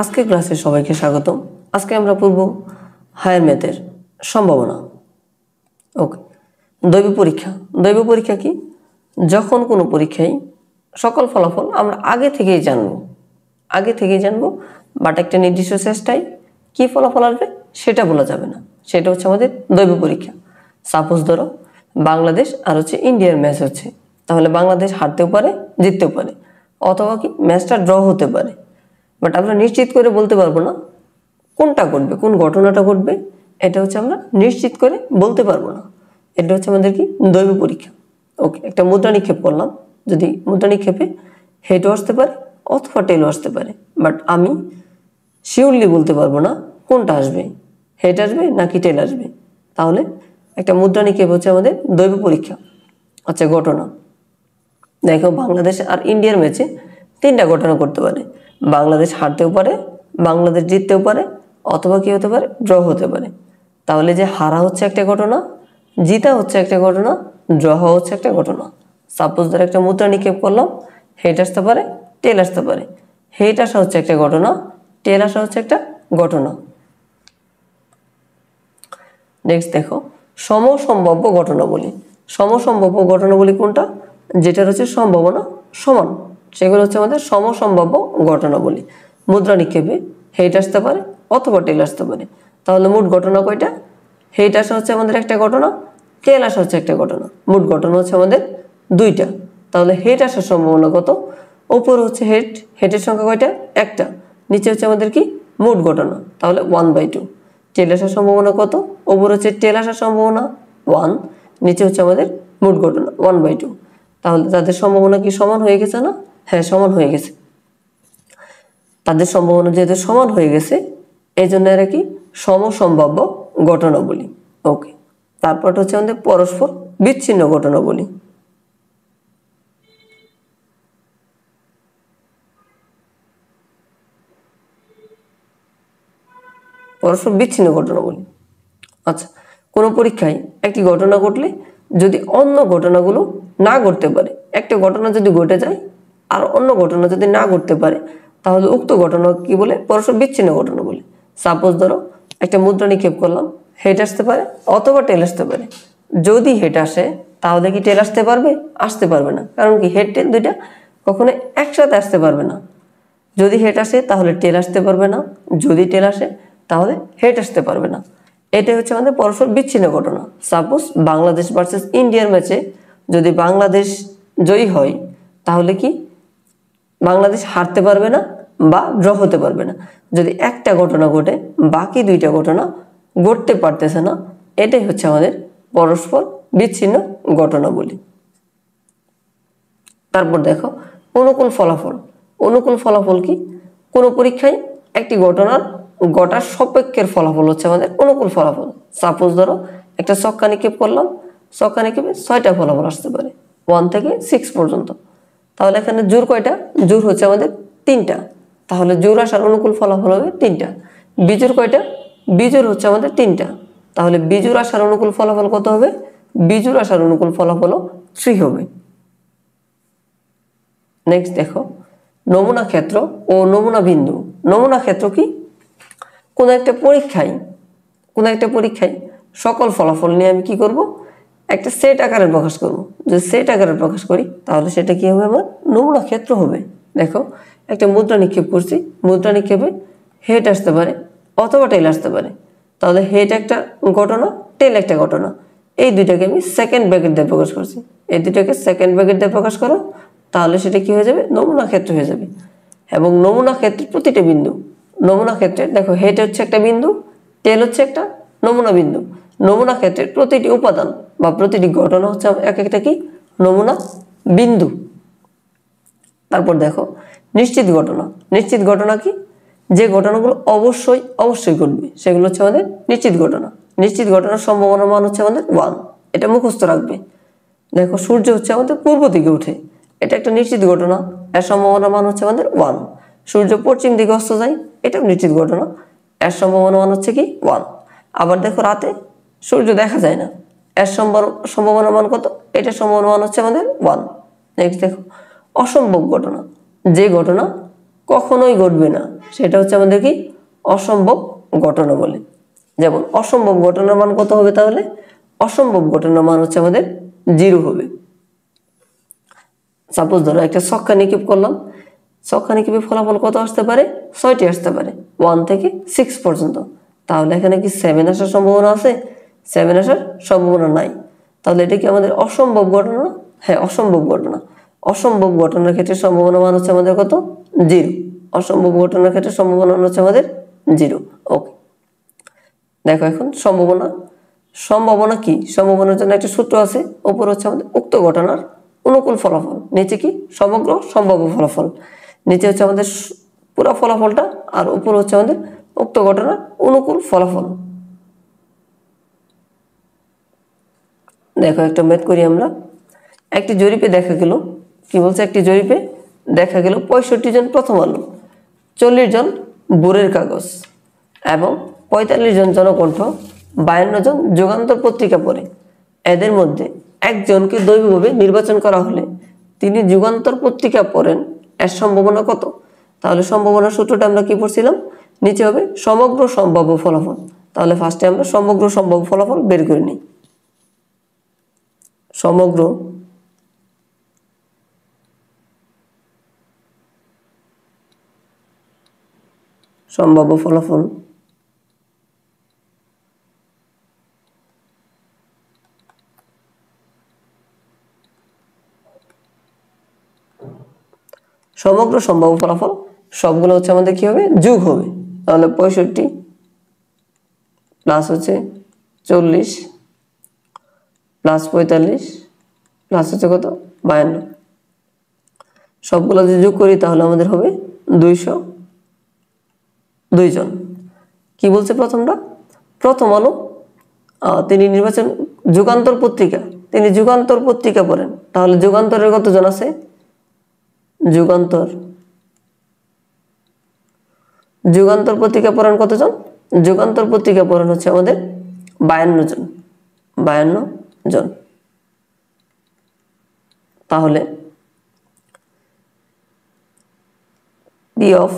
আজকের ক্লাসে সবাইকে স্বাগতম। আজকে আমরা পড়ব হায়ার ম্যাথের সম্ভাবনা। ওকে, দৈব পরীক্ষা। দৈব পরীক্ষা কি? যখন কোনো পরীক্ষায় সকল ফলাফল আমরা আগে থেকেই জানবো, বাট একটা নির্দিষ্ট চেষ্টায় কি ফলাফল আসবে সেটা বলা যাবে না। সেটা হচ্ছে আমাদের দৈব পরীক্ষা। সাপোজ ধরো বাংলাদেশ আর ইন্ডিয়ার ম্যাচ হচ্ছে, তাহলে বাংলাদেশ হারতেও পারে, জিততেও পারে, অথবা কি ম্যাচটা ড্র হতে পারে। বাট আমরা নিশ্চিত করে বলতে পারবো না কোনটা ঘটবে, কোন ঘটনাটা ঘটবে, এটা হচ্ছে আমরা নিশ্চিত করে বলতে পারবো না। এটা হচ্ছে আমাদের কি দৈব পরীক্ষা। ওকে, একটা মুদ্রা নিক্ষেপ করলাম, যদি মুদ্রা নিক্ষেপে হেডও আসতে পারে অথবা টেলও আসতে পারে, বাট আমি শিওরলি বলতে পারবো না কোনটা আসবে, হেড আসবে নাকি টেল আসবে। তাহলে একটা মুদ্রা নিক্ষেপ হচ্ছে আমাদের দৈব পরীক্ষা। আচ্ছা, ঘটনা দেখো, বাংলাদেশ আর ইন্ডিয়ার ম্যাচে তিনটা ঘটনা করতে পারে। বাংলাদেশ হারতেও পারে, বাংলাদেশ জিততেও পারে, অথবা কি হতে পারে, ড্র হতে পারে। তাহলে যে হারা হচ্ছে একটা ঘটনা, জিতা হচ্ছে একটা ঘটনা, ড্র হওয়া হচ্ছে একটা ঘটনা। সাপোজ ধর একটা মুদ্রা নিক্ষেপ করলাম, হেড আসতে পারে, টেল আসতে পারে। হেড আসা হচ্ছে একটা ঘটনা, টেল আসা হচ্ছে একটা ঘটনা। নেক্সট দেখো, সমসম্ভাব্য ঘটনাবলী। সমসম্ভাব্য ঘটনাবলী কোনটা? যেটার হচ্ছে সম্ভাবনা সমান, সেগুলো হচ্ছে আমাদের সমসম্ভাব্য ঘটনাবলী। মুদ্রা নিক্ষেপে হেড আসতে পারে অথবা টেল আসতে পারে। তাহলে মোট ঘটনা কয়টা? হেড আসা হচ্ছে আমাদের একটা ঘটনা, টেল আসা হচ্ছে একটা ঘটনা। মোট ঘটনা হচ্ছে আমাদের দুইটা। তাহলে হেড আসার সম্ভাবনা কত? ওপর হচ্ছে হেড, হেডের সংখ্যা কয়টা? একটা। নিচে হচ্ছে আমাদের কি মোট ঘটনা, তাহলে 1/2। টেল আসার সম্ভাবনা কত? ওপর হচ্ছে টেল আসার সম্ভাবনা 1, নিচে হচ্ছে আমাদের মোট ঘটনা 1/2। তাহলে তাদের সম্ভাবনা কি সমান হয়ে গেছে না? হ্যাঁ, সমান হয়ে গেছে। তাদের সম্ভাবনা যেহেতু সমান হয়ে গেছে, এই জন্য এরা কি সমসম্ভাব্য ঘটনা বলি। ওকে, তারপর হচ্ছে আমাদের পরস্পর বিচ্ছিন্ন ঘটনা বলি। পরস্পর বিচ্ছিন্ন ঘটনা বলি। আচ্ছা, কোনো পরীক্ষায় একটি ঘটনা ঘটলে যদি অন্য ঘটনাগুলো না ঘটতে পারে, একটা ঘটনা যদি ঘটে যায় আর অন্য ঘটনা যদি না ঘটতে পারে, তাহলে উক্ত ঘটনা কি বলে? পরস্পর বিচ্ছিন্ন ঘটনা বলে। সাপোজ ধরো একটা মুদ্রা নিক্ষেপ করলাম, হেড আসতে পারে অথবা টেল আসতে পারে। যদি হেড আসে তাহলে কি টেল আসতে পারবে? আসতে পারবে না, কারণ কি হেড টেল দুইটা কখনো একসাথে আসতে পারবে না। যদি হেড আসে তাহলে টেল আসতে পারবে না, যদি টেল আসে তাহলে হেড আসতে পারবে না। এটাই হচ্ছে আমাদের পরস্পর বিচ্ছিন্ন ঘটনা। সাপোজ বাংলাদেশ ভার্সেস ইন্ডিয়ার ম্যাচে যদি বাংলাদেশ জয়ী হয়, তাহলে কি বাংলাদেশ হারতে পারবে না বা ড্র হতে পারবে না। যদি একটা ঘটনা ঘটে বাকি দুইটা ঘটনা ঘটতে পারতেছে না, এটাই হচ্ছে আমাদের পরস্পর বিচ্ছিন্ন ঘটনা বলি। তারপর দেখো অনুকূল ফলাফল। অনুকূল ফলাফল কি? কোনো পরীক্ষায় একটি ঘটার সাপেক্ষের ফলাফল হচ্ছে আমাদের অনুকূল ফলাফল। সাপোজ ধরো একটা ছক্কা নিক্ষেপ করলাম, ছক্কা নিক্ষেপে 6টা ফলাফল আসতে পারে, 1 থেকে 6 পর্যন্ত। তাহলে এখানে জোর কয়টা? জোর হচ্ছে আমাদের 3টা। তাহলে জোর আসার অনুকূল ফলাফল হবে 3টা। বিজোর কয়টা? বিজোর হচ্ছে আমাদের 3টা। তাহলে বিজোর আসার অনুকূল ফলাফল কত হবে? বিজোর আসার অনুকূল ফলাফল 3 হবে। নেক্সট দেখো নমুনা ক্ষেত্র ও নমুনা বিন্দু। নমুনা ক্ষেত্র কি? কোনো একটা পরীক্ষায় সকল ফলাফল নিয়ে আমি কি করব? একটা সেট আকারে প্রকাশ করব। যদি সেট আকারে প্রকাশ করি তাহলে সেটা কি হবে? আমার নমুনা ক্ষেত্র হবে। দেখো একটা মুদ্রা নিক্ষেপ করছি, মুদ্রা নিক্ষেপে হেড আসতে পারে অথবা টেল আসতে পারে। তাহলে হেড একটা ঘটনা, টেল একটা ঘটনা। এই দুইটাকে আমি সেকেন্ড ব্র্যাকেট দিয়ে প্রকাশ করছি। এই দুইটাকে সেকেন্ড ব্র্যাকেট দিয়ে প্রকাশ করো, তাহলে সেটা কি হয়ে যাবে? নমুনা ক্ষেত্র হয়ে যাবে। এবং নমুনা ক্ষেত্রের প্রতিটা বিন্দু, নমুনা ক্ষেত্রে দেখো হেড হচ্ছে একটা বিন্দু, টেল হচ্ছে একটা নমুনা বিন্দু। নমুনা ক্ষেত্রের প্রতিটি উপাদান বা প্রতিটি ঘটনা হচ্ছে এক একটা কি নমুনা বিন্দু। তারপর দেখো নিশ্চিত ঘটনা। নিশ্চিত ঘটনা কি? যে ঘটনাগুলো অবশ্যই ঘটবে সেগুলো হচ্ছে আমাদের নিশ্চিত ঘটনা। নিশ্চিত ঘটনার সম্ভাবনার মান হচ্ছে আমাদের 1, এটা মুখস্থ রাখবে। দেখো সূর্য হচ্ছে আমাদের পূর্ব দিকে উঠে, এটা একটা নিশ্চিত ঘটনা, এর সম্ভাবনার মান হচ্ছে আমাদের 1। সূর্য পশ্চিম দিকে অস্ত যায়, এটাও নিশ্চিত ঘটনা, এর সম্ভাবনার মান হচ্ছে কি 1। আবার দেখো রাতে সূর্য দেখা যায় না, এর সম্ভাবনার মান কত? এটার সম্ভাবনার মান হচ্ছে আমাদের 1। নেক্সট দেখো অসম্ভব ঘটনা। যে ঘটনা কখনোই ঘটবে না সেটা হচ্ছে আমাদের কি অসম্ভব ঘটনা বলে। যেমন অসম্ভব ঘটনার মান কত হবে? তাহলে অসম্ভব ঘটনার মান হচ্ছে আমাদের 0 হবে। সাপোজ ধরো একটা ছক্কা নিক্ষেপ করলাম, ছক্কা নিক্ষেপের ফলাফল কত আসতে পারে? 6টি আসতে পারে, 1 থেকে 6 পর্যন্ত। তাহলে এখানে কি 7 আসার সম্ভাবনা আছে? 7 আসার সম্ভাবনা নাই। তাহলে এটা কি আমাদের অসম্ভব ঘটনা? হ্যাঁ, অসম্ভব ঘটনা। অসম্ভব ঘটনার ক্ষেত্রে সম্ভাবনা মান হচ্ছে আমাদের কত? 0। অসম্ভব ঘটনার ক্ষেত্রে সম্ভাবনা মান হচ্ছে আমাদের 0। ওকে, দেখো এখন সম্ভাবনা। সম্ভাবনা কি? সম্ভাবনার জন্য একটা সূত্র আছে। উপর হচ্ছে আমাদের উক্ত ঘটনার অনুকূল ফলাফল, নিচে কি সমগ্র সম্ভাব্য ফলাফল। নিচে হচ্ছে আমাদের পুরো ফলাফলটা, আর উপর হচ্ছে আমাদের উক্ত ঘটনার অনুকূল ফলাফল। দেখো একটা ম্যাথ করি আমরা। একটি জরিপে দেখা গেল, কি বলছে? একটি জরিপে দেখা গেল 65 জন প্রথম আলো, 40 জন ভোরের কাগজ এবং 45 জন জনকণ্ঠ, 52 জন যুগান্তর পত্রিকা পড়ে। এদের মধ্যে একজনকে দৈবভাবে নির্বাচন করা হলে তিনি যুগান্তর পত্রিকা পড়েন, এর সম্ভাবনা কত? তাহলে সম্ভাবনার সূত্রটা আমরা কি পড়ছিলাম? নিচে হবে সমগ্র সম্ভাব্য ফলাফল। তাহলে ফার্স্টে আমরা সমগ্র সম্ভাব্য ফলাফল বের করে নিই। সমগ্র সম্ভাব্য ফলাফল সমগ্র সম্ভাব্য ফলাফল সবগুলো হচ্ছে আমাদের কি হবে? যোগ হবে। তাহলে 65 প্লাস হচ্ছে 40 প্লাস 45 প্লাস হচ্ছে কত? 52। সবগুলো যদি যোগ করি তাহলে আমাদের হবে 202 জন। কি বলছে প্রথমটা? প্রথম আলো তিনি নির্বাচন, যুগান্তর পত্রিকা, তিনি যুগান্তর পত্রিকা পড়েন। তাহলে যুগান্তরের কতজন আছে? যুগান্তর পত্রিকা পড়েন কতজন? যুগান্তর পত্রিকা পড়েন হচ্ছে আমাদের 52 জন। 52 জন। তাহলে পি অফ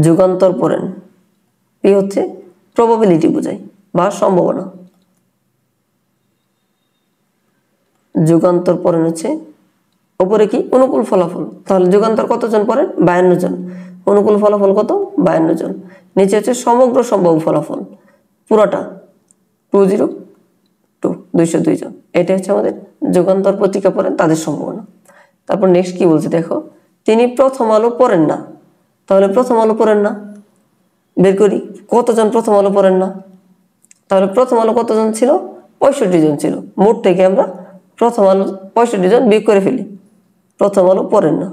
যুগান্তর পড়েন, পি হচ্ছে প্রবাবিলিটি বোঝায় বা সম্ভাবনা। যুগান্তর পড়েন হচ্ছে উপরে কি? অনুকূল ফলাফল। তাহলে যুগান্তর কতজন পড়েন? 52 জন। অনুকূল ফলাফল কত? 52 জন। নিচে হচ্ছে সমগ্র সম্ভাব্য ফলাফল, পুরোটা 202 জন। এটা হচ্ছে আমাদের যুগান্তর পত্রিকা পড়েন তাদের সম্ভাবনা। তারপর নেক্সট কি বলছে দেখো, তিনি প্রথম আলো পড়েন না। তাহলে প্রথম আলো পড়েন না, বের করি কতজন প্রথম আলো পড়েন না। তাহলে প্রথম আলো কতজন ছিল? 65 জন ছিল। মোট থেকে আমরা প্রথম আলো 65 জন বিয়োগ করে ফেলি। প্রথম আলো পড়েন না,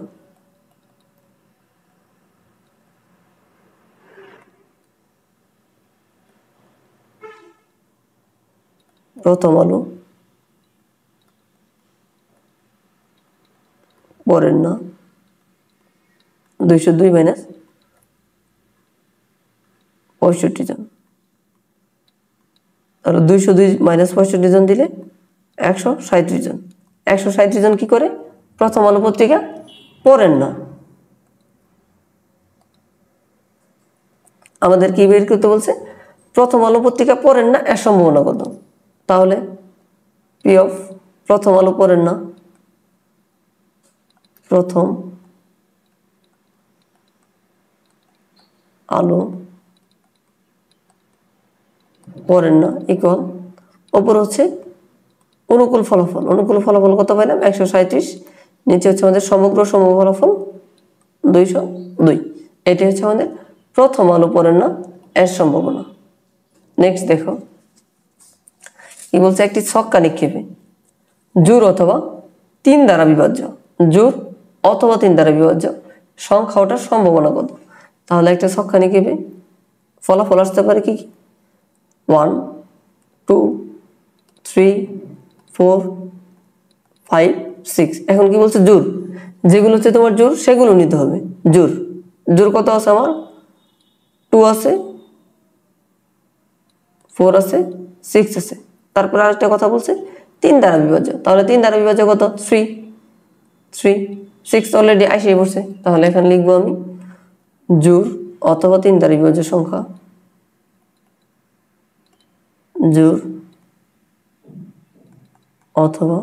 প্রথম আলো পড়েন না 202 মাইনাস 65 জন। তাহলে 202 মাইনাস 65 জন দিলে 137 জন। 137 জন কি করে? প্রথম আলো পত্রিকা পড়েন না। আমাদের কি বের করতে বলছে? প্রথম আলো পত্রিকা পড়েন না, এর সম্ভাবনা কত? তাহলে পি অফ প্রথম আলো পড়েন না, প্রথম আলো পড়েন না ইকুয়াল ওপর হচ্ছে অনুকূল ফলাফল। অনুকূল ফলাফল কত পাইলাম? 137। নিচে হচ্ছে আমাদের সমগ্র সম্ভাব্য ফলাফল 202। এটি হচ্ছে আমাদের প্রথম আলো পড়েন না এর সম্ভাবনা। নেক্সট দেখো কি বলছে, একটি ছক্কা নিক্ষেপে জোর অথবা 3 দ্বারা বিভাজ্য, জোর অথবা 3 দ্বারা বিভাজ্য সংখ্যা ওঠার সম্ভাবনা কত? তাহলে একটা ছক্কা নিক্ষেপে ফলাফল আসতে পারে কি? 1 2 3 4 5 6। এখন কি বলছে? জোর, যেগুলো হচ্ছে তোমার জোর সেগুলো নিতে হবে। জোর জোর কত আছে? আমার 2 আছে, 4 আছে, 6 আছে। তারপরে আরেকটা কথা বলছে 3 দ্বারা বিভাজ্য। তাহলে 3 দ্বারা বিভাজ্য কত? 3 6 অলরেডি আসেই পড়ছে। তাহলে এখানে লিখবো আমি জোড় অথবা 3 দ্বারা বিভাজ্য সংখ্যা, জোড় অথবা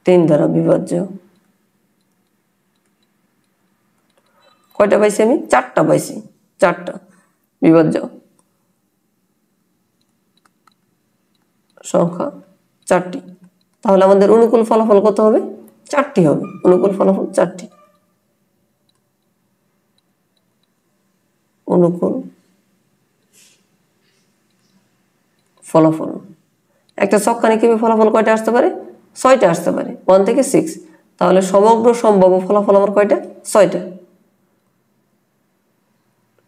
3 দ্বারা বিভাজ্য। কয়টা পাইছি আমি? 4টা পাইছি, 4টা বিভাজ্য সংখ্যা 4টি। তাহলে আমাদের অনুকূল ফলাফল কত হবে? 4টি হবে। অনুকূল ফলাফল 4টি। অনুকূল ফলাফল একটা ছক্কা নিক্ষেপে ফলাফল কয়টা আসতে পারে? 6টা আসতে পারে, 1 থেকে 6। তাহলে সমগ্র সম্ভাব্য ফলাফল আমার কয়টা? 6টা।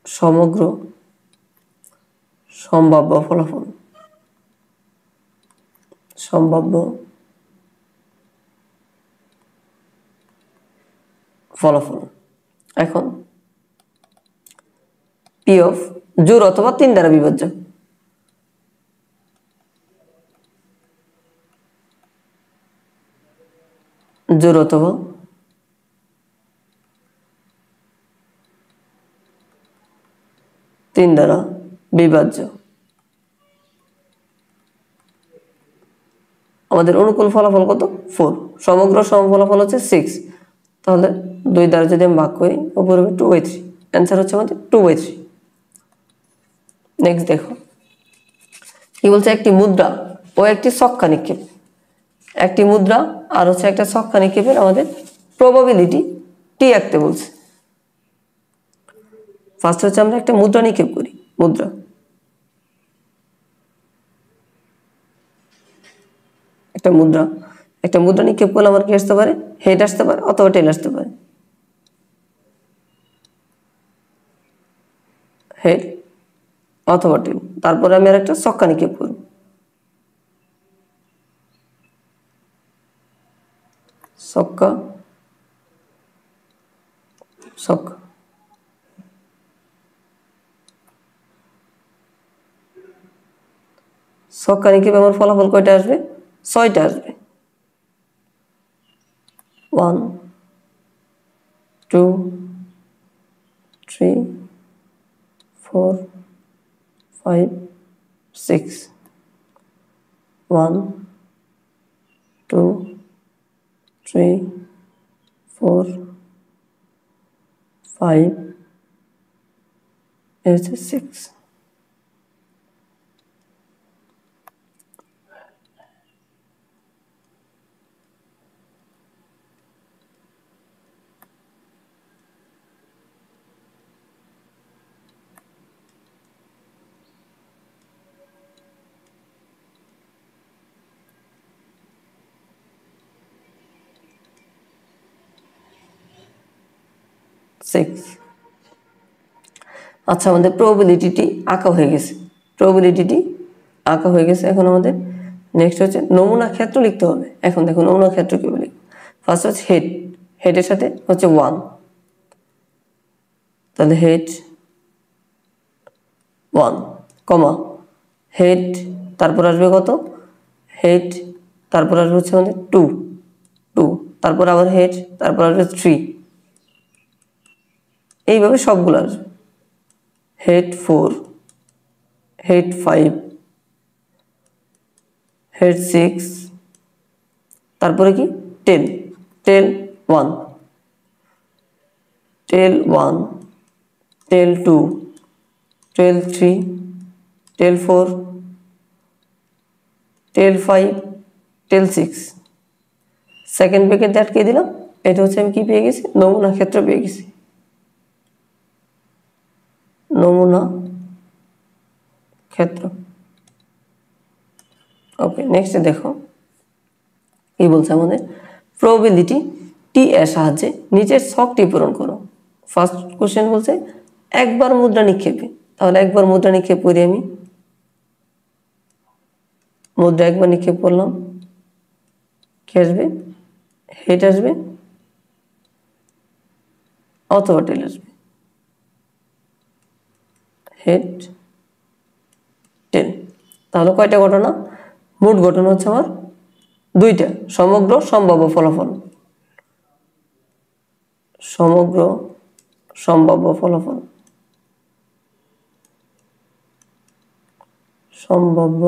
সমগ্র সম্ভাব্য ফলাফল, সম্ভাব্য ফলাফল। এখন পি অফ জোড় অথবা 3 দ্বারা বিভাজ্য। জোড় অথবা 3 দ্বারা বিভাজ্য। আমাদের অনুকূল ফলাফল কত? 4। সমগ্র ফলাফল হচ্ছে 6। তাহলে 2 দ্বারা যদি আমি ভাগ করি উপরে হবে 2/3। অ্যান্সার হচ্ছে আমাদের 2/3। নেক্সট দেখো কি বলছে, একটি মুদ্রা ও একটি ছক্কা নিক্ষেপ। একটি মুদ্রা আর হচ্ছে একটা ছক্কা নিক্ষেপের আমাদের প্রবাবিলিটি টি আঁকতে বলছে। ফার্স্ট হচ্ছে আমরা একটা মুদ্রা নিক্ষেপ করি। মুদ্রা, একটা মুদ্রা নিক্ষেপ করলে আমার কি আসতে পারে? হেড আসতে পারে অথবা টেল আসতে পারে। হেড অথবা টেল। তারপরে আমি আর একটা ছক্কা নিক্ষেপ করব। ছক্কা ছক্কা ছক্কা নিক্ষেপ আমার ফলাফল কয়টা আসবে? 6টা আসবে। 1 2 3 4 5 6। 1 2 3 4 5 6। আচ্ছা, আমাদের প্রবাবিলিটি আঁকা হয়ে গেছে। এখন আমাদের নেক্সট হচ্ছে নমুনা ক্ষেত্র লিখতে হবে। এখন দেখো নমুনা ক্ষেত্র কি বলি। ফার্স্ট হচ্ছে হেড, হেডের সাথে হচ্ছে 1, তাহলে হেড 1 কমা হেড, তারপর আসবে কত? হেড, তারপর আসবে হচ্ছে আমাদের 2, তারপর আবার হেড, তারপর আসবে 3। এইভাবে সবগুলো আসবে। হেড 4, হেড 5, হেড 6, তারপরে কি? টেল 1, টেল 1, টেল 2, টেল 3, টেল 4, টেল 5, টেল 6। সেকেন্ড ব্র্যাকেট দিয়ে আটকে দিলাম। এটা হচ্ছে আমি কি পেয়ে গেছি? নমুনা ক্ষেত্র পেয়ে গেছি। নমুনা ক্ষেত্র। ওকে, নেক্সট দেখো কি বলছে আমাদের। প্রবাবিলিটি টি এর সাহায্যে নিচের ছকটি পূরণ করো। ফার্স্ট কোশ্চেন বলছে একবার মুদ্রা নিক্ষেপে। তাহলে একবার মুদ্রা নিক্ষেপ করি আমি। মুদ্রা একবার নিক্ষেপ করলাম, কি আসবে? হেড আসবে অথবা টেল আসবে। হেড টেল। তাহলে কয়টা ঘটনা? মোট ঘটনা হচ্ছে আমার 2টা। সমগ্র সম্ভাব্য ফলাফল, সমগ্র সম্ভাব্য ফলাফল, সম্ভাব্য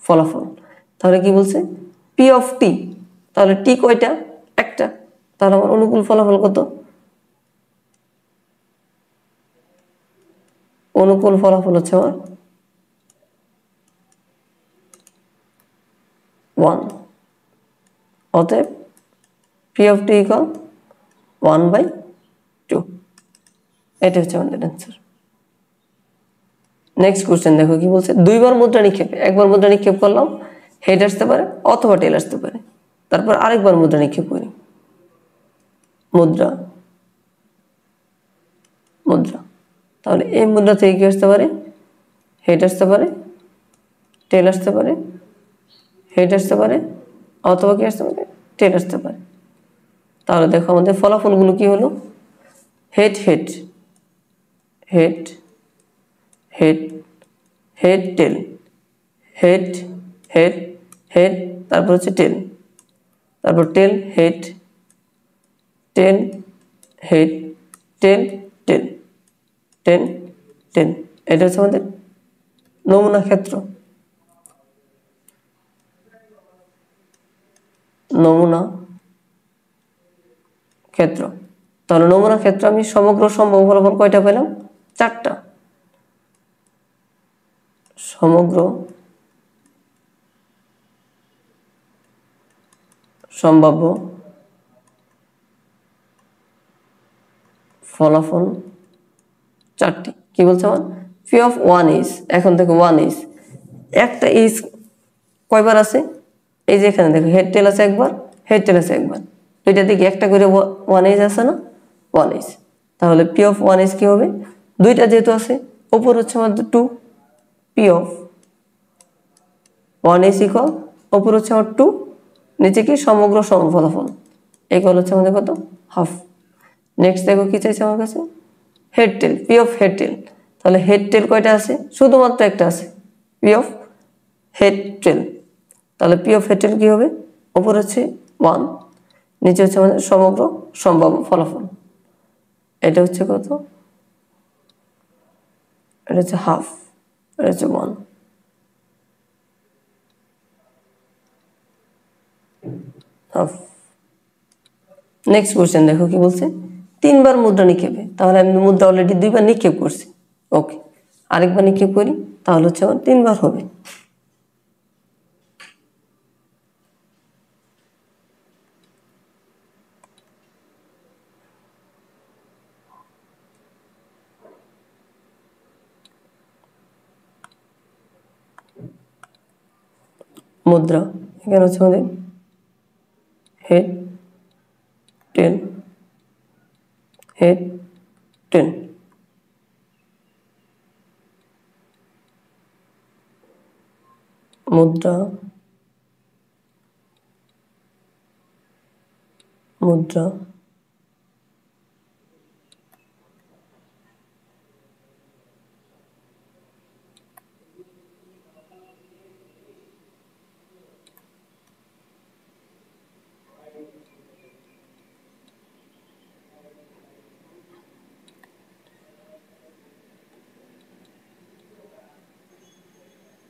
ফলাফল। তাহলে কি বলছে পি অফ টি, তাহলে টি কয়টা? একটা, তাহলে আমার অনুকূল ফলাফল কত? অনুকূল ফলাফল হচ্ছে আমার 1। অতএব পি অফ টি ইকুয়াল 1/2। এটা হচ্ছে আমাদের অ্যান্সার। নেক্সট কোশ্চেন দেখো কি বলছে, দুইবার মুদ্রা নিক্ষেপ, একবার মুদ্রা নিক্ষেপ করলাম হেড আসতে পারে অথবা টেল আসতে পারে, তারপর আরেকবার মুদ্রা নিক্ষেপ করি, মুদ্রা মুদ্রা, তাহলে এই মুদ্রা থেকে কি আসতে পারে? হেড আসতে পারে, টেল আসতে পারে, হেড আসতে পারে অথবা কি আসতে পারে? টেল আসতে পারে। তাহলে দেখো আমাদের ফলাফলগুলো কি হলো, head head head head head tail, head head head, তারপর হচ্ছে টেল, তারপর টেল head, tail head, tail tail, tail টেল। এটা হচ্ছে আমাদের নমুনা ক্ষেত্র। নমুনা ক্ষেত্র, তাহলে নমুনা ক্ষেত্র আমি সমগ্র সম্ভাব্য ফলাফল কয়টা পেলাম? 4টা। সমগ্র সম্ভাব্য ফলাফল 4টি। কি বলছে আমার? পি অফ 1 ইজ, এখন দেখো 1 ইজ, একটা ইজ কয়বার আছে? এই যে এখানে দেখো হেড টেল আছে একবার, হেড টেল আছে একবার, দুইটা দিকে একটা করে 1 ইজ আছে না? 1 ইজ। তাহলে পি অফ 1 ইজ কি হবে? দুইটা যেহেতু আছে, উপর হচ্ছে আমাদের 2, পি অফ 1 ইজ ইকুয়াল, উপর হচ্ছে আমার 2, নিচে কি সমগ্র ফলাফল, ইকুয়াল হচ্ছে আমাদের কত? হাফ। নেক্সট দেখো কি চাইছে আমার কাছে, head tell, P of head টেল। তাহলে হেড টেল কয়টা আছে? শুধুমাত্র একটা আছে, পি অফ হেড টেল। তাহলে পি অফ হেড টেল কি হবে? উপর হচ্ছে 1, নিচে হচ্ছে আমাদের সমগ্র সম্ভাব্য ফলাফল, এটা হচ্ছে কত? এটা হচ্ছে হাফ, এটা হচ্ছে 1। হাফ। নেক্সট কোশ্চেন দেখো কি বলছে, 3বার মুদ্রা নিক্ষেপে, তাহলে আমি মুদ্রা অলরেডি 2বার নিক্ষেপ করছি, ওকে, আরেকবার নিক্ষেপ করি, তাহলে হচ্ছে আমার 3বার হবে। মুদ্রা এখানে হচ্ছে আমাদের হেড টেল, হেড টেল, মুদ্রা মুদ্রা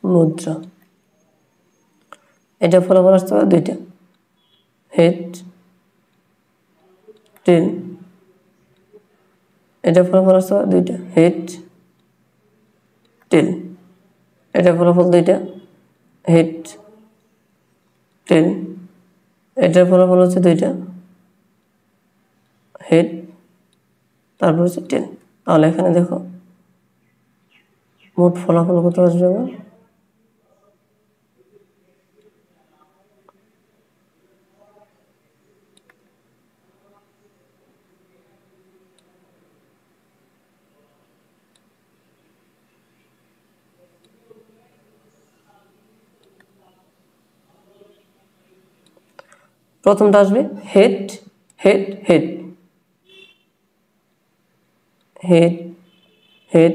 মুদ্রা, এটা ফলাফল আসতে পারে 2টা, হেড টেল, এটা ফলাফল আসতে পারে 2টা, হেড টেল, এটা ফলাফল 2টা, হেড টেল, এটার ফলাফল হচ্ছে 2টা, হেড, তারপর হচ্ছে টেল। তাহলে এখানে দেখো মোট ফলাফল কত আসবে আমার? প্রথমটা আসবে head head head head head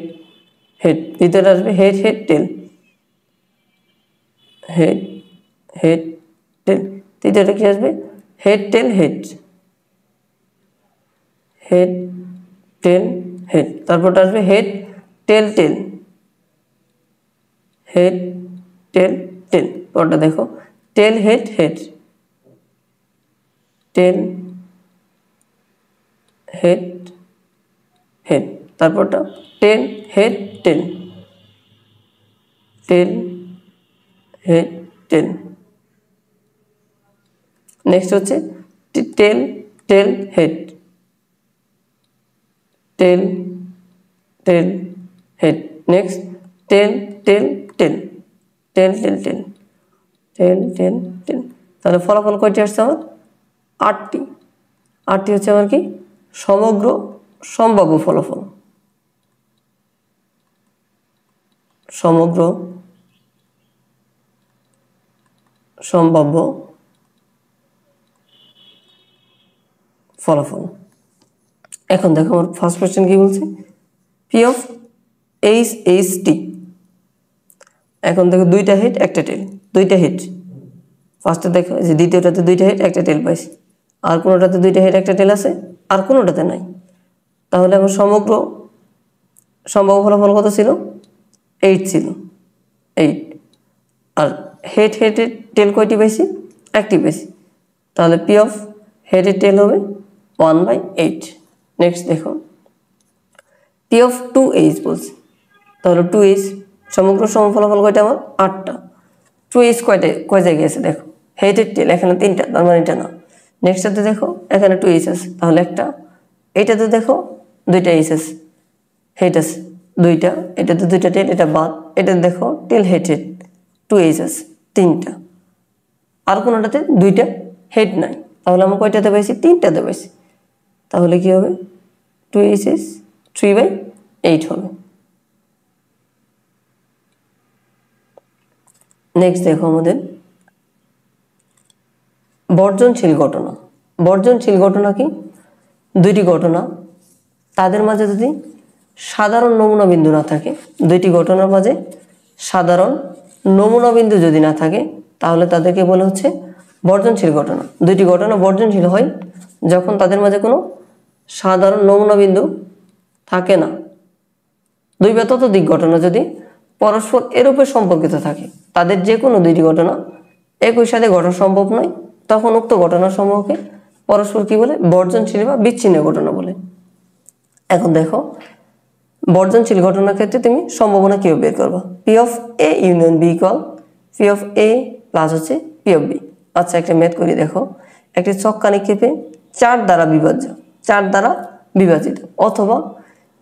head, দ্বিতীয়টা আসবে head head tail, head head tail, তৃতীয়টা কি আসবে? Head tail head, head tail head, তারপরটা আসবে head tail tail, head tail tail. পরটা দেখো tail head head, tail head head, তারপরটা tail head tail, tail head tail. Next হচ্ছে tail tail head, tail tail head. Next tail tail tail, tail tail tail, tail tail tail. তাহলে ফলাফল কয়টি আসছে আমার? 8টি। 8টি হচ্ছে আমার কি সমগ্র সম্ভাব্য ফলাফল, সমগ্র সম্ভাব্য ফলাফল। এখন দেখো আমার ফার্স্ট কোশ্চেন কি বলছে, P of H H T. এখন দেখো দুইটা হেড একটা টেল, দুইটা হেড। ফার্স্টে দেখো যে দ্বিতীয়টাতে দুইটা হেড একটা টেল পাইছি, আর কোনোটাতে দুইটা হেড একটা টেল আছে, আর কোনোটাতে নাই। তাহলে আমার সমগ্র সম্ভাব্য ফলাফল কত ছিল? 8 ছিল, 8। আর হেড হেডের টেল কয়টি পাইছি? একটি পাইছি। তাহলে পি অফ হেডের টেল হবে 1/8। নেক্সট দেখো পি অফ 2h বলছি, তাহলে 2h সমগ্র ফলাফল কয়টা আমার? 8টা। 2h কয় জায়গায় আছে দেখো, হেডের টেল এখানে 3টা, তার মানে এটা না। নেক্সটটাতে দেখো এখানে 2h আছে, তাহলে একটা। এইটাতে দেখো 2টা h আছে, হেড আছে 2টা, এটাতে 2টা টেল, এটা বাদ। এটাতে দেখো টেল হেড হেড 2h আছে 3টা, আর কোনোটাতে 2টা হেড নাই। তাহলে আমরা কয়টাতে পাইছি? 3টাতে পাইছি। তাহলে কি হবে? 2h 3/8 হবে। নেক্সট দেখো আমাদের বর্জনশীল ঘটনা। বর্জনশীল ঘটনা কি? দুইটি ঘটনা, তাদের মাঝে যদি সাধারণ নমুনা বিন্দু না থাকে, দুইটি ঘটনার মাঝে সাধারণ নমুনা বিন্দু যদি না থাকে, তাহলে তাদেরকে বলা হচ্ছে বর্জনশীল ঘটনা। দুইটি ঘটনা বর্জনশীল হয় যখন তাদের মাঝে কোনো সাধারণ নমুনা বিন্দু থাকে না। দুই বা ততোধিক ঘটনা যদি পরস্পর এরূপে সম্পর্কিত থাকে, তাদের যে কোনো দুইটি ঘটনা একই সাথে ঘটা সম্ভব নয়, তখন উক্ত ঘটনাসমূহকে পরস্পর কি বলে? বর্জনশীল বা বিচ্ছিন্ন ঘটনা বলে। এখন দেখো বর্জনশীল ঘটনার ক্ষেত্রে তুমি সম্ভাবনা কিভাবে বের করবা? P of A union B equal P of A plus হচ্ছে পি অফ বি। আচ্ছা একটা ম্যাথ করি দেখো, একটি চক্কা নিক্ষেপে 4 দ্বারা বিভাজ্য, 4 দ্বারা বিভাজিত অথবা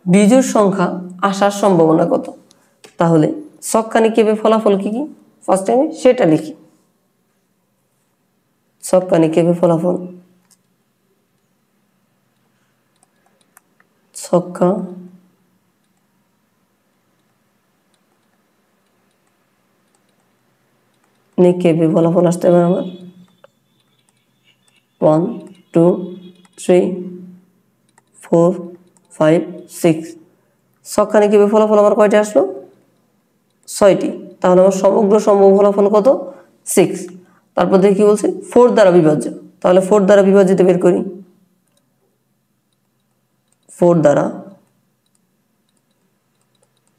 বিজোড় সংখ্যা আসার সম্ভাবনা কত? তাহলে চক্কা নিক্ষেপে ফলাফল কি কি ফার্স্টে আমি সেটা লিখি। চক্কা নিক্ষেপে ফলাফল, ছক্কা নিক্ষেপে ফলাফল আসতে পারে আমার 1 2 3 4 5 6। ছক্কা নিক্ষেপে ফলাফল আমার কয়টা আসলো? 6টি। তাহলে আমার সমগ্র সম্ভাব্য ফলাফল কত? 6। তারপর দেখি কি বলছে, 4 দ্বারা বিভাজ্য। তাহলে 4 দ্বারা বিভাজিত বের করি। 4 দ্বারা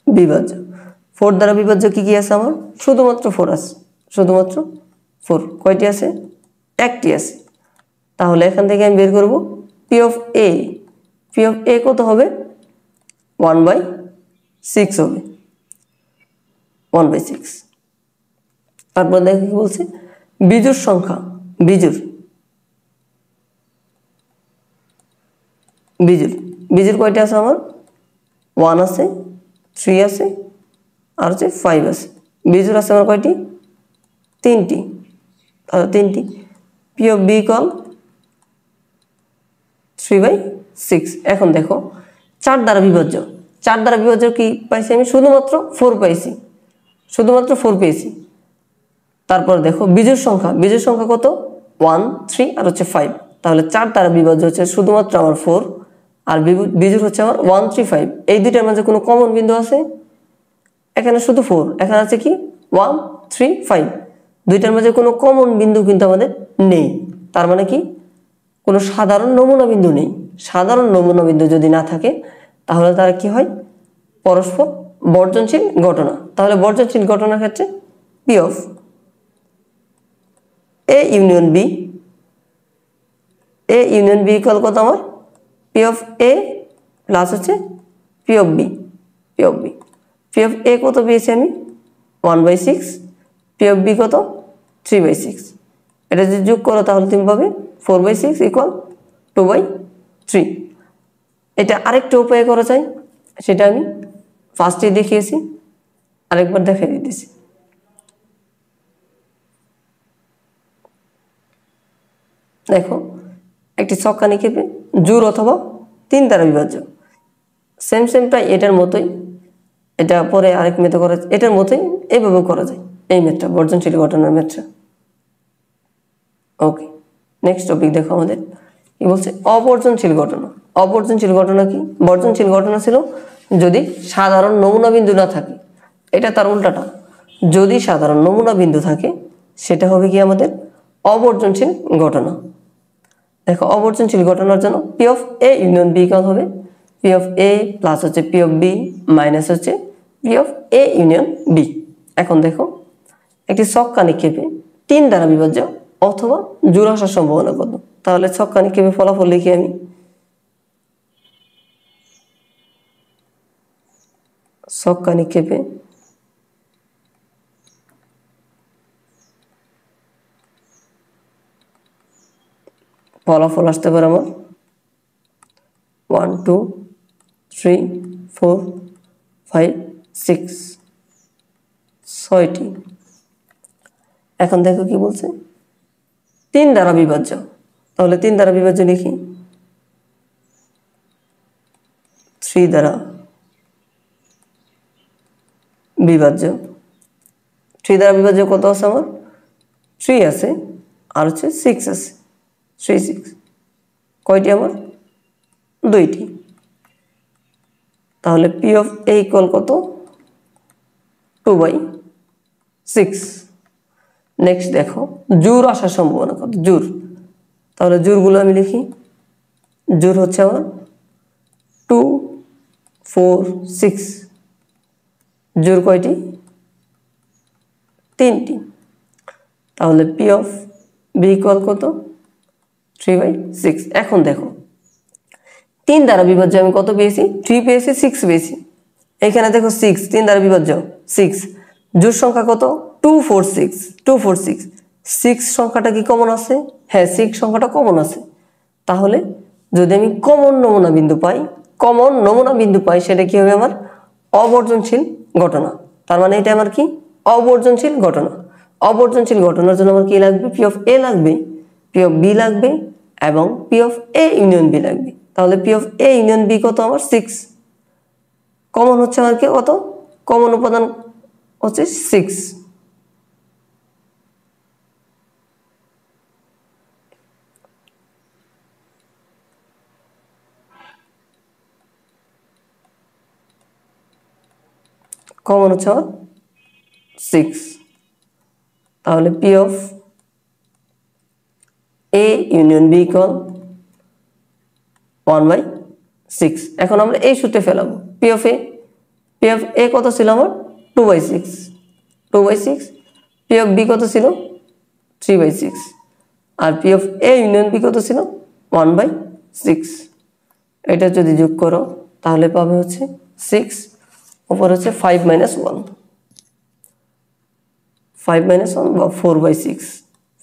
বিভাজ্য, 4 দ্বারা বিভাজ্য কি কি আছে আমার? শুধুমাত্র 4 আছে, শুধুমাত্র 4। কয়টি আছে? একটি আছে। তাহলে এখান থেকে আমি বের করব P of A. P of A কত হবে? 1/6 হবে, 1/6। তারপর দেখো কি বলছে, বিজোড় সংখ্যা, বিজোড় বিজোড় বিজোড় কয়টা আছে আমার? 1 আছে, 3 আছে, আর হচ্ছে 5 আছে। বিজোড় আছে আমার কয়টি? 3টি। তাহলে 3টি। P of B equal 3/6। এখন দেখো 4 দ্বারা বিভাজ্য, 4 দ্বারা বিভাজ্য কি পাইছি আমি? শুধুমাত্র 4 পাইছি, শুধুমাত্র 4 পেয়েছি। তারপর দেখো বিজোড় সংখ্যা, বিজোড় সংখ্যা কত? 1 3 আর হচ্ছে 5। তাহলে 4 দ্বারা বিভাজ্য হচ্ছে শুধুমাত্র আমার 4, আর বিজোড় হচ্ছে আমার 1 3 5। এই দুইটার মাঝে কোনো কমন বিন্দু আছে? এখানে শুধু 4, এখানে আছে কি 1 3 5। দুইটার মাঝে কোনো কমন বিন্দু কিন্তু আমাদের নেই। তার মানে কি কোনো সাধারণ নমুনা বিন্দু নেই। সাধারণ নমুনা বিন্দু যদি না থাকে তাহলে তারা কি হয়, পরস্পর বর্জনশীল ঘটনা। তাহলে বর্জনশীল ঘটনার ক্ষেত্রে P of A union B, A union B equal কত আমার, পি অফ এ প্লাস হচ্ছে P of B, P of B. P of A কত পেয়েছি আমি 1/6, পি অফ বি কত 3/6। এটা যদি যোগ করো তাহলে তুমি পাবে 4/6 ইকুয়াল 2/3। এটা আরেকটা উপায় করা যায়, সেটা আমি ফার্স্টে দেখিয়েছি, আরেকবার দেখাই দিতেছি। দেখো একটি ছক্কা নিক্ষেপে জোড় অথবা 3 দ্বারা বিভাজ্য, সেম প্রায় এটার মতোই। এটা পরে আরেক মেথড করা, এটার মতোই এইভাবে করা যায়, এই মেথডটা বর্জনশীল ঘটনার মেথডটা। ওকে, নেক্সট টপিক দেখো আমাদের কি বলছে, অবর্জনশীল ঘটনা। অবর্জনশীল ঘটনা কি, বর্জনশীল ঘটনা ছিল যদি সাধারণ নমুনা বিন্দু না থাকে, এটা তার উল্টাটা। যদি সাধারণ নমুনা বিন্দু থাকে সেটা হবে কি আমাদের অবর্জনশীল ঘটনা। দেখো অবর্জনশীল ঘটনার জন্য P of A union B equal হবে পি অফ এ প্লাস হচ্ছে পি অফ বি মাইনাস হচ্ছে P of A union B. এখন দেখো একটি ছক্কা নিক্ষেপে 3 দ্বারা বিভাজ্য অথবা জোড় আসার সম্ভাবনা কত। তাহলে ছক্কা নিক্ষেপে ফলাফল লিখি আমি, ছক্কা নিক্ষেপে ফলাফল আসতে পারে আমার 1 2 3 4 5 6 6টি। এখন দেখো কি বলছে, 3 দ্বারা বিভাজ্য, তাহলে 3 দ্বারা বিভাজ্য লিখি, 3 দ্বারা বিভাজ্য। 3 দ্বারা বিভাজ্য কত আছে আমার, 3 আছে আর হচ্ছে 6 আছে, 3 6 কয়টি আমার, 2টি। তাহলে পি অফ এ ইকুয়াল কত 2/6। নেক্সট দেখো জোড় আসার সম্ভাবনা কত, জোড়। তাহলে জোড়গুলো আমি লিখি, জোড় হচ্ছে আমার 2 4 6, জোড় কয়টি, 3টি। তাহলে পি অফ বি ইকুয়াল কত 3/6। এখন দেখো 3 দ্বারা বিভাজ্য আমি কত পেয়েছি, 3 পেয়েছি, 6 পেয়েছি। এখানে দেখো 6 3 দ্বারা বিভাজ্য 6, জোড় সংখ্যা কত 2 4 6, 2 4 6, 6 সংখ্যাটা কি কমন আছে, হ্যাঁ 6 সংখ্যাটা কমন আছে। তাহলে যদি আমি কমন নমুনা বিন্দু পাই, কমন নমুনা বিন্দু পাই, সেটা কি হবে আমার অবর্জনশীল ঘটনা। তার মানে এটা আমার কি অবর্জনশীল ঘটনা। অবর্জনশীল ঘটনার জন্য আমার কি লাগবে, পি অফ এ লাগবে, পি অফ বি লাগবে এবং P of A union B লাগবে। তাহলে P of A union B কত আমার 6, কমন হচ্ছে আমার কি কত, কমন উপাদান হচ্ছে 6। কমন হচ্ছে আমার 6। তাহলে P of A union B equal 1/6। এখন আমরা এই সূত্রে ফেলাবো পি অফ এ কত ছিল আমার 2/6, 2/6। পি অফ বি কত ছিল 3/6 আর P of A union B কত ছিল 1/6। এটা যদি যোগ করো তাহলে পাবে হচ্ছে 6, উপর হচ্ছে 5 - 1, 5 - 1 বা 4/6।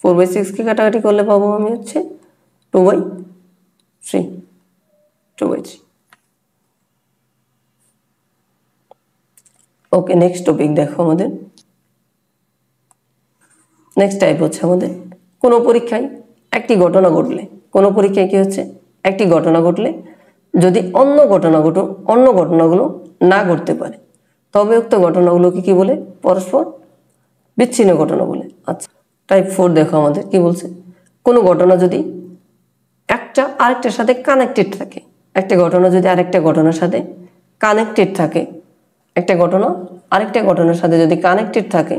4/6 কে কাটাকাটি করলে পাবো আমি হচ্ছে 2/3, 2/3। ওকে, নেক্সট টপিক দেখো আমাদের, নেক্সট টাইপ হচ্ছে আমাদের কোনো পরীক্ষায় একটি ঘটনা ঘটলে, কোনো পরীক্ষায় কি হচ্ছে একটি ঘটনা ঘটলে যদি অন্য ঘটনাগুলো না ঘটতে পারে তবে উক্ত ঘটনাগুলোকে কি বলে, পরস্পর বিচ্ছিন্ন ঘটনা বলে। আচ্ছা, টাইপ 4 দেখো আমাদের কি বলছে, কোনো ঘটনা যদি একটা আরেকটার সাথে কানেক্টেড থাকে, একটা ঘটনা যদি আরেকটা ঘটনার সাথে কানেক্টেড থাকে, একটা ঘটনা আরেকটা ঘটনার সাথে যদি কানেক্টেড থাকে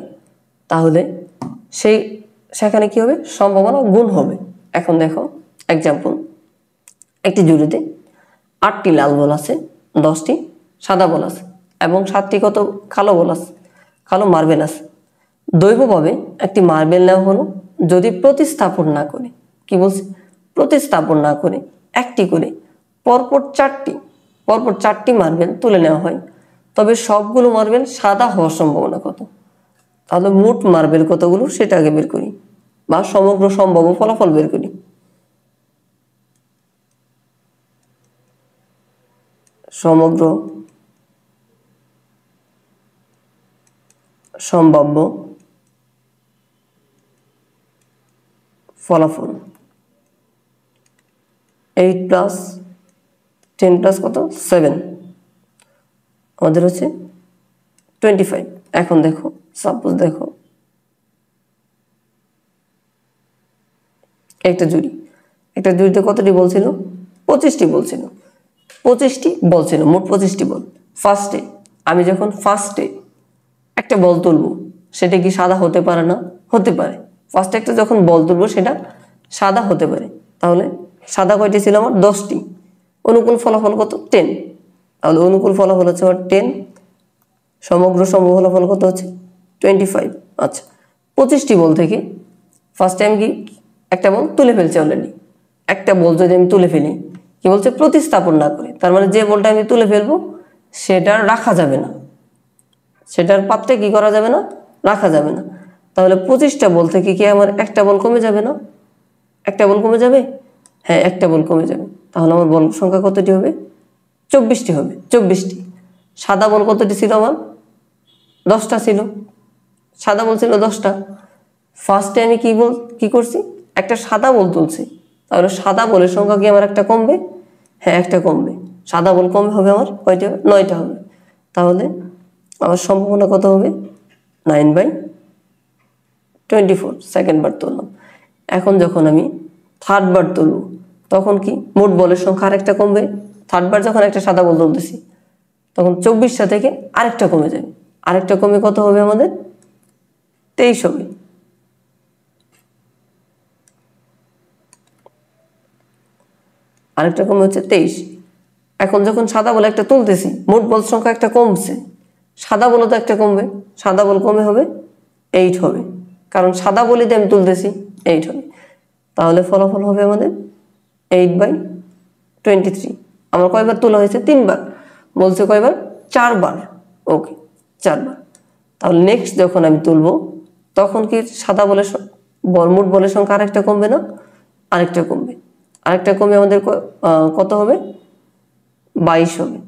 তাহলে সেখানে কি হবে, সম্ভাবনা গুণ হবে। এখন দেখো एग्जांपल একটি জুড়িতে 8টি লাল বল আছে, 10টি সাদা বল আছে এবং 7টি কত কালো বল আছে, কালো মার্বেল আছে। দৈবভাবে একটি মার্বেল নেওয়া হলো যদি প্রতিস্থাপন না করে, কি বলছে, প্রতিস্থাপন না করে একটি করে পরপর 4টি মার্বেল তুলে নেওয়া হয়, তবে সবগুলো মার্বেল সাদা হওয়ার সম্ভাবনা কত? তাহলে মোট মার্বেল কতগুলো সেটা আগে বের করি বা সমগ্র সম্ভাব্য ফলাফল বের করি। সমগ্র সম্ভাব্য ফলাফল 8 প্লাস 10 প্লাস কত 7 আমাদের হচ্ছে 25। এখন দেখো সাপোজ দেখো একটা জুড়িতে কতটি বলছিল, 25টি বলছিল, 25টি বলছিল, মোট 25টি বল। ফার্স্টে আমি যখন ফার্স্টে একটা বল তুলবো সেটা কি সাদা হতে পারে না? হতে পারে। ফার্স্টে একটা যখন বল তুলবো সেটা সাদা হতে পারে। তাহলে সাদা কয়টি ছিল আমার? 10টি। অনুকূল ফলাফল কত? 10। তাহলে অনুকূল ফলাফল হচ্ছে আমার 10, সমগ্র সম্ভাব্য ফলাফল কত হচ্ছে 25। আচ্ছা, 25টি বল থেকে ফার্স্টে আমি কি একটা বল তুলে ফেলছি অলরেডি। একটা বল যদি আমি তুলে ফেলি, কি বলছে, প্রতিস্থাপন না করে, তার মানে যে বলটা আমি তুলে ফেলবো সেটা রাখা যাবে না, সেটার পাত্রে কি করা যাবে না, রাখা যাবে না। তাহলে 25টা বল থেকে কি আমার একটা বল কমে যাবে না? একটা বল কমে যাবে, হ্যাঁ একটা বল কমে যাবে। তাহলে আমার বল সংখ্যা কতটি হবে? 24টি হবে। 24টি। সাদা বল কতটি ছিল আমার? 10টা ছিল। সাদা বল ছিল 10টা। ফার্স্টে আমি কি করছি, একটা সাদা বল তুলছি, তাহলে সাদা বলের সংখ্যা কি আমার একটা কমবে? হ্যাঁ একটা কমবে। সাদা বল কম হবে আমার কয়টা? 9টা হবে। তাহলে আমার সম্ভাবনা কত হবে? 9/24 সেকেন্ড বার তুললাম। এখন যখন আমি থার্ড বার তুলব তখন কি মোট বলের সংখ্যা আরেকটা কমবে। থার্ড বার যখন একটা সাদা বল তুলতেছি তখন 24টা থেকে আরেকটা কমে যাবে, আরেকটা কমে কত হবে আমাদের? 23 হবে। আরেকটা কমে হচ্ছে 23। এখন যখন সাদা বল একটা তুলতেছি মোট বল সংখ্যা একটা কমছে, সাদা বলও তো একটা কমবে, সাদা বল কমে হবে 8 হবে, কারণ সাদা বলিতে আমি তুলতেছি 8 হবে। তাহলে ফলাফল হবে আমাদের 8/23। আমার কয়বার তোলা হয়েছে? 3বার। বলছে কয়বার? 4বার। ওকে 4বার। তাহলে নেক্সট যখন আমি তুলবো তখন কি সাদা বলের মোট বলের সংখ্যা আরেকটা কমবে না? আরেকটা কমবে। আরেকটা কমে আমাদের কত হবে? 22 হবে।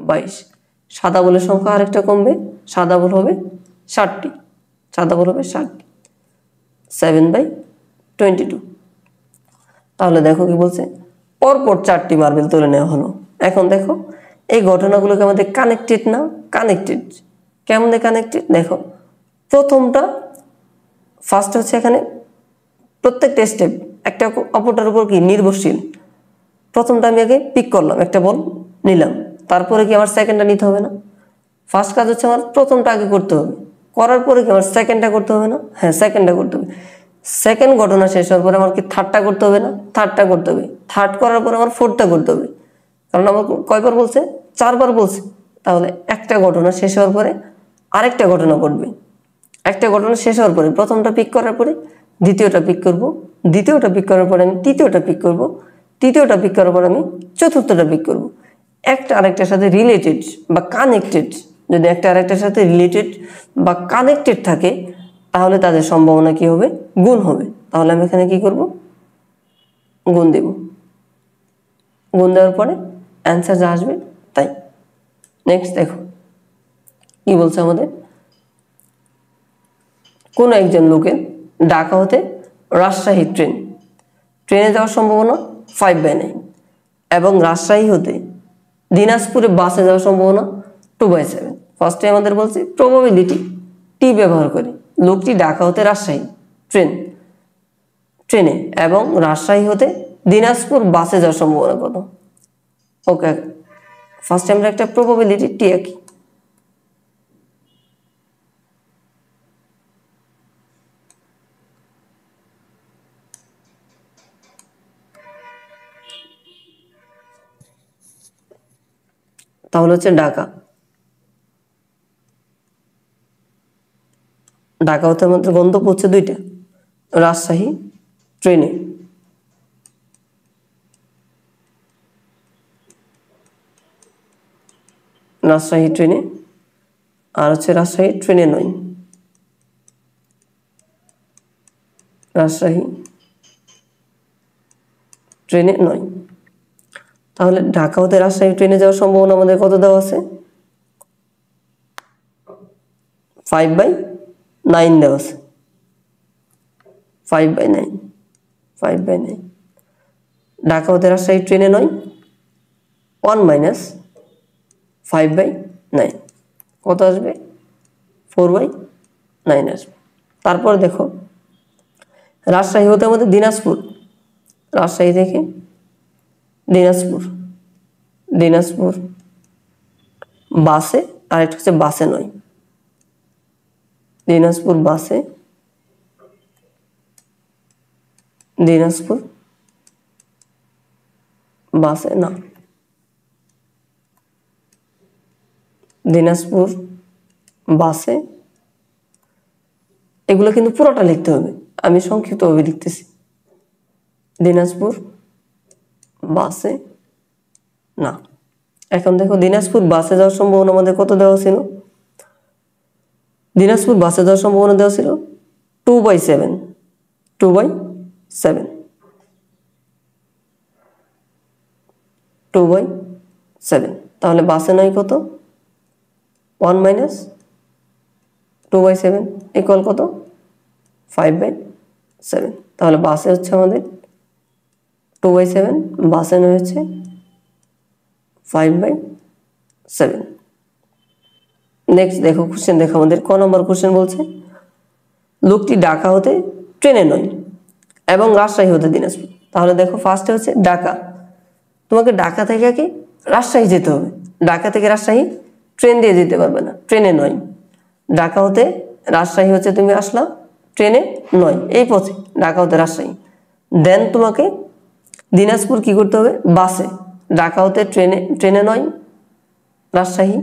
22। সাদা বলের সংখ্যা আরেকটা কমবে, সাদা বল হবে 60টি। সাদা বল হবে 60টি। 7/22। তাহলে দেখো কি বলছে, পরপর 4টি মার্বেল তুলে নেওয়া হলো। এখন দেখো এই ঘটনাগুলোকে আমাদের কানেক্টেড না? কানেক্টেড। কেমন কানেক্টেড দেখো, প্রথমটা ফার্স্ট হচ্ছে এখানে প্রত্যেকটা স্টেপ একটা অপরটার উপর কি নির্ভরশীল। প্রথমটা আমি আগে পিক করলাম, একটা বল নিলাম, তারপরে কি আমার সেকেন্ডটা নিতে হবে না? ফার্স্ট কাজ হচ্ছে আমার প্রথমটা আগে করতে হবে, করার পরে কি আমার সেকেন্ডটা করতে হবে না? হ্যাঁ সেকেন্ডটা করতে হবে। সেকেন্ড ঘটনা শেষ হওয়ার পরে আমার কি থার্ডটা করতে হবে না? থার্ডটা করতে হবে। থার্ড করার পরে আমার ফোর্থটা করতে হবে, কারণ আমার কয়বার বলছে? 4বার বলছে। তাহলে একটা ঘটনা শেষ হওয়ার পরে আরেকটা ঘটনা ঘটবে। একটা ঘটনা শেষ হওয়ার পরে প্রথমটা পিক করার পরে দ্বিতীয়টা পিক করব, দ্বিতীয়টা পিক করার পরে আমি তৃতীয়টা পিক করব, তৃতীয়টা পিক করার পরে আমি চতুর্থটা পিক করব। একটা আরেকটার সাথে রিলেটেড বা কানেক্টেড, যদি একটা আরেকটার সাথে রিলেটেড বা কানেক্টেড থাকে তাহলে তাদের সম্ভাবনা কি হবে? গুণ হবে। তাহলে আমি এখানে কি করব? গুণ দেব। গুণ দেওয়ার পরে অ্যান্সার যা আসবে তাই। নেক্সট দেখো কি বলছে আমাদের, কোন একজন লোকের ঢাকা হতে রাজশাহী ট্রেনে যাওয়ার সম্ভাবনা 5/9 এবং রাজশাহী হতে দিনাজপুরে বাসে যাওয়ার সম্ভাবনা 2/7। ফার্স্টে আমাদের বলছে প্রবাবিলিটি টি ব্যবহার করে লোকটি ঢাকা হতে রাজশাহী ট্রেনে এবং রাজশাহী হতে দিনাজপুর বাসে যাওয়ার সম্ভাবনা কত? ওকে ফার্স্টে আমরা একটা প্রবাবিলিটি টি আঁকি। তাহলে হচ্ছে ঢাকা। ঢাকা হতে আমাদের গন্তব্য হচ্ছে দুইটা, রাজশাহী ট্রেনে, রাজশাহী ট্রেনে, আর হচ্ছে রাজশাহী ট্রেনে নয়, রাজশাহী ট্রেনে নয়। তাহলে ঢাকা হতে রাজশাহী ট্রেনে যাওয়ার সম্ভাবনা আমাদের কত দেওয়া আছে? 5/9 দেওয়া আছে, 5/9, 5/9। ঢাকা হতে রাজশাহী ট্রেনে নয়, 1 - 5/9 কত আসবে? 4/9 আসবে। তারপর দেখো রাজশাহী হতে আমাদের দিনাজপুর, রাজশাহী থেকে দিনাজপুর, দিনাজপুর বাসে, আর একটা হচ্ছে বাসে নয়, দিনাজপুর বাসে, দিনাজপুর বাসে না, দিনাজপুর বাসে, এগুলো কিন্তু পুরোটা লিখতে হবে, আমি সংক্ষিপ্তভাবে লিখতেছি। দিনাজপুর বাসে না। এখন দেখো দিনাজপুর বাসে যাওয়ার সম্ভাবনা আমাদের কত দেওয়া ছিল? দিনাজপুর বাসে যাওয়ার সম্ভাবনা দেওয়া ছিল 2/7, 2/7, 2/7। তাহলে বাসে নাই কত? 1 - 2/7 ইকুয়াল কত? 5/7। তাহলে বাসে হচ্ছে আমাদের 2/7, বাসে নয় হচ্ছে 5/7। নেক্সট দেখো কোশ্চেন, দেখো আমাদের ক নম্বর কোশ্চেন বলছে লোকটি ঢাকা হতে ট্রেনে নয় এবং রাজশাহী হতে দিনাজপুর। তাহলে দেখো ফার্স্টে হচ্ছে ঢাকা, তোমাকে ঢাকা থেকে কি রাজশাহী যেতে হবে, ঢাকা থেকে রাজশাহী ট্রেন দিয়ে যেতে পারবে না, ট্রেনে নয়। ঢাকা হতে রাজশাহী হচ্ছে তুমি আসলা ট্রেনে নয়, এই পথে ঢাকা হতে রাজশাহী। দেন তোমাকে দিনাজপুর কি করতে হবে? বাসে। ঢাকা হতে ট্রেনে, ট্রেনে নয় রাজশাহী,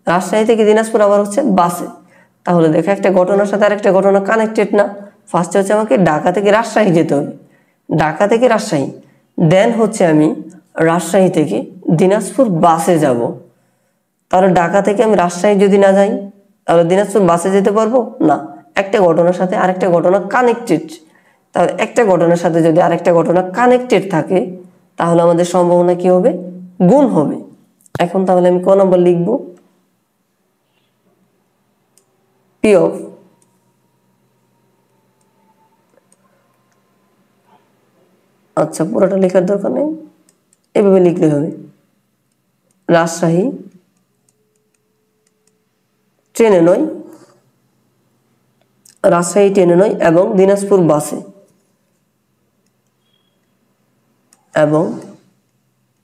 রাজশাহী থেকে দিনাজপুর আবার হচ্ছে বাসে। তাহলে দেখো একটা ঘটনার সাথে আরেকটা ঘটনা কানেক্টেড না। ফার্স্টে হচ্ছে আমাকে ঢাকা থেকে রাজশাহী যেতে হবে, ঢাকা থেকে রাজশাহী, দেন হচ্ছে আমি রাজশাহী থেকে দিনাজপুর বাসে যাব। তাহলে ঢাকা থেকে আমি রাজশাহী যদি না যাই তাহলে দিনাজপুর বাসে যেতে পারবো না। একটা ঘটনার সাথে আরেকটা ঘটনা কানেক্টেড, তাহলে একটা ঘটনার সাথে যদি আরেকটা ঘটনা কানেক্টেড থাকে তাহলে আমাদের সম্ভাবনা কি হবে? গুণ হবে। এখন তাহলে আমি ক নম্বর লিখব? পি অফ, আচ্ছা পুরোটা লেখার দরকার নেই, এভাবে লিখলে হবে। রাজশাহী ট্রেনে নয়, রাজশাহী ট্রেনে নয় এবং দিনাজপুর বাসে, এবং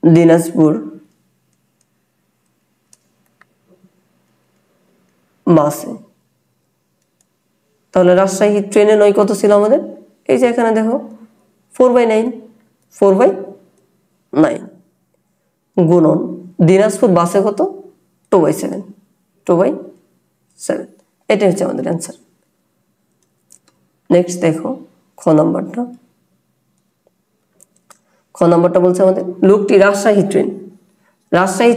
দিনাজপুর বাসে। তাহলে রাজশাহী ট্রেনে নয় কত ছিল আমাদের? এই যে এখানে দেখো 4/9, 4/9 গুণন দিনাজপুর বাসে কত? 2/7, 2/7। এটাই হচ্ছে আমাদের অ্যান্সার। নেক্সট দেখো খ নম্বরটা, খ নম্বরটা বলছে আমাদের লোকটি রাজশাহী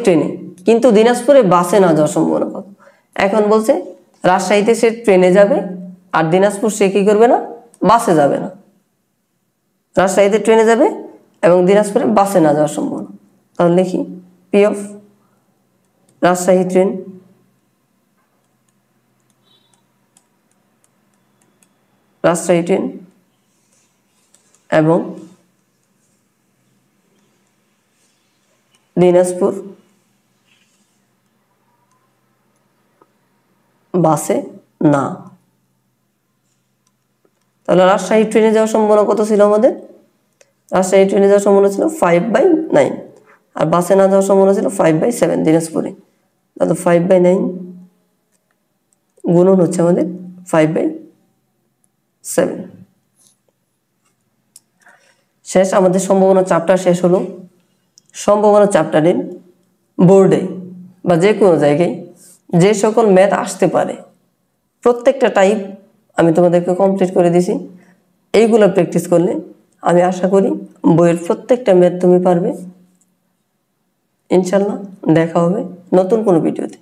ট্রেনে কিন্তু দিনাজপুরে বাসে না যাওয়ার সম্ভাবনা কত? এখন বলছে রাজশাহীতে সে ট্রেনে যাবে আর দিনাজপুর সে কি করবে না? বাসে যাবে না। রাজশাহীতে ট্রেনে যাবে এবং দিনাজপুরে বাসে না যাওয়ার সম্ভাবনা। তাহলে লিখি P of Rajshahi train, Rajshahi train এবং দিনাজপুর বাসে না। তাহলে রাজশাহী ট্রেনে যাওয়ার সম্ভাবনা কত ছিল আমাদের? রাজশাহী ট্রেনে যাওয়ার সম্ভাবনা ছিল 5/9 আর বাসে না যাওয়ার সম্ভাবনা ছিল 5/7 দিনাজপুরে। তাহলে 5/9 গুণন হচ্ছে আমাদের 5/7। শেষ আমাদের সম্ভাবনা চ্যাপ্টার শেষ হলো। সম্ভাবনা চ্যাপ্টারের বোর্ডে বা যে কোনো জায়গায় যে সকল ম্যাথ আসতে পারে প্রত্যেকটা টাইপ আমি তোমাদেরকে কমপ্লিট করে দিছি। এইগুলো প্র্যাকটিস করলে আমি আশা করি বইয়ের প্রত্যেকটা ম্যাথ তুমি পারবে। ইনশাল্লাহ দেখা হবে নতুন কোনো ভিডিওতে।